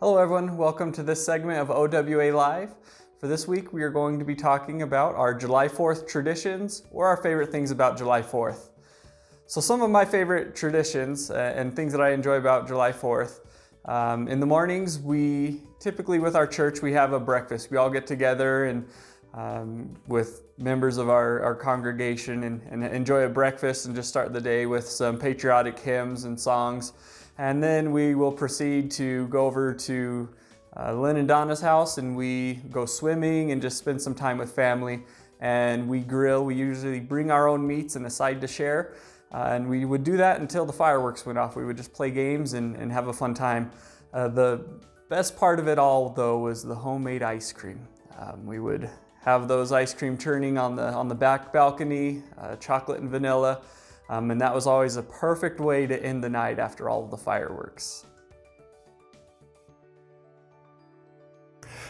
Hello everyone, welcome to this segment of OWA Live. For this week we are going to be talking about our July 4th traditions or our favorite things about July 4th. So some of my favorite traditions and things that I enjoy about July 4th. In the mornings we typically with our church we have a breakfast. We all get together and with members of our congregation and enjoy a breakfast and just start the day with some patriotic hymns and songs. And then we will proceed to go over to Lynn and Donna's house and we go swimming and just spend some time with family. And we grill. We usually bring our own meats and a side to share. And we would do that until the fireworks went off. We would just play games and have a fun time. The best part of it all though was the homemade ice cream. We would have those ice cream churning on the back balcony, chocolate and vanilla. And that was always a perfect way to end the night after all of the fireworks.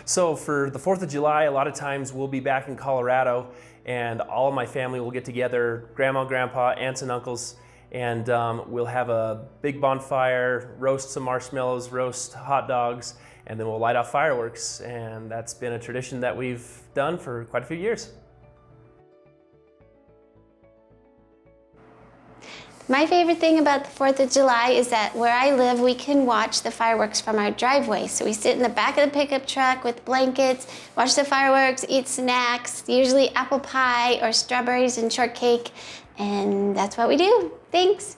So for the 4th of July, a lot of times we'll be back in Colorado and all of my family will get together, grandma, grandpa, aunts and uncles, and we'll have a big bonfire, roast some marshmallows, roast hot dogs, and then we'll light off fireworks. And that's been a tradition that we've done for quite a few years. My favorite thing about the 4th of July is that where I live, we can watch the fireworks from our driveway. So we sit in the back of the pickup truck with blankets, watch the fireworks, eat snacks, usually apple pie or strawberries and shortcake, and that's what we do. Thanks.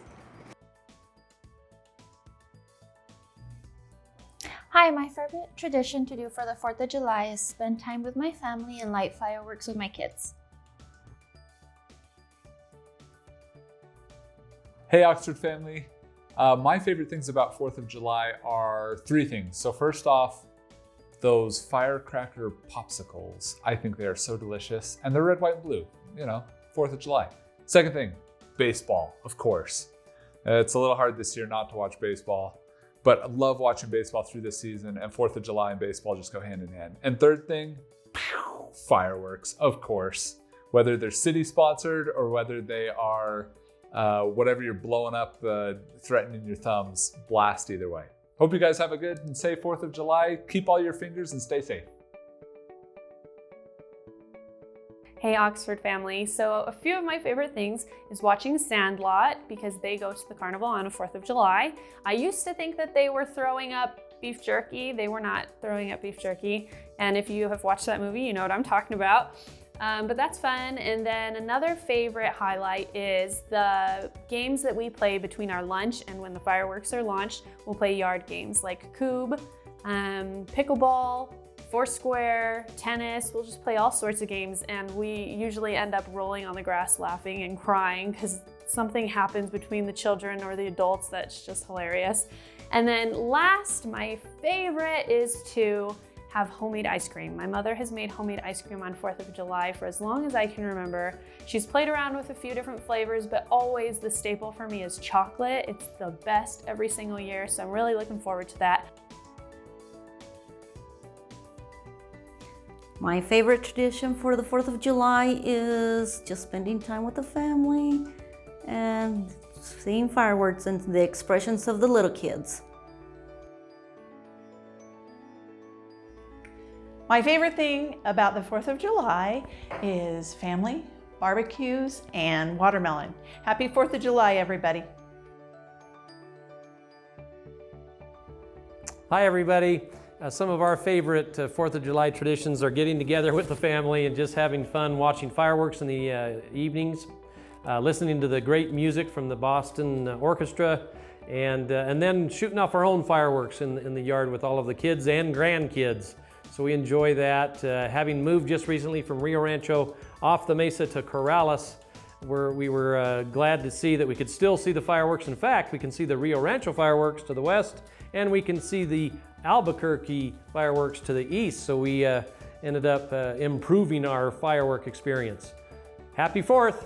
Hi, my favorite tradition to do for the 4th of July is spend time with my family and light fireworks with my kids. Hey Oxford family, my favorite things about 4th of July are three things. So first off, those firecracker popsicles. I think they are so delicious and they're red, white, and blue, 4th of July. Second thing, baseball, of course. It's a little hard this year not to watch baseball, but I love watching baseball through this season, and 4th of July and baseball just go hand in hand. And third thing, fireworks, of course. Whether they're city sponsored or whether they are whatever you're blowing up, threatening your thumbs, blast either way. Hope you guys have a good and safe 4th of July. Keep all your fingers and stay safe. Hey Oxford family, so a few of my favorite things is watching Sandlot because they go to the carnival on the 4th of July. I used to think that they were throwing up beef jerky. They were not throwing up beef jerky. And if you have watched that movie, you know what I'm talking about. But that's fun. And then another favorite highlight is the games that we play between our lunch and when the fireworks are launched. We'll play yard games like Cube, pickleball, Foursquare, tennis. We'll just play all sorts of games, and we usually end up rolling on the grass laughing and crying because something happens between the children or the adults that's just hilarious. And then last, my favorite is to have homemade ice cream. My mother has made homemade ice cream on 4th of July for as long as I can remember. She's played around with a few different flavors, but always the staple for me is chocolate. It's the best every single year, so I'm really looking forward to that. My favorite tradition for the 4th of July is just spending time with the family and seeing fireworks and the expressions of the little kids. My favorite thing about the 4th of July is family, barbecues, and watermelon. Happy 4th of July, everybody. Hi, everybody. Some of our favorite 4th of July traditions are getting together with the family and just having fun watching fireworks in the evenings, listening to the great music from the Boston Orchestra, and then shooting off our own fireworks in the yard with all of the kids and grandkids. So we enjoy that. Having moved just recently from Rio Rancho off the mesa to Corrales, where we were glad to see that we could still see the fireworks. In fact, we can see the Rio Rancho fireworks to the west, and we can see the Albuquerque fireworks to the east. So we ended up improving our firework experience. Happy 4th!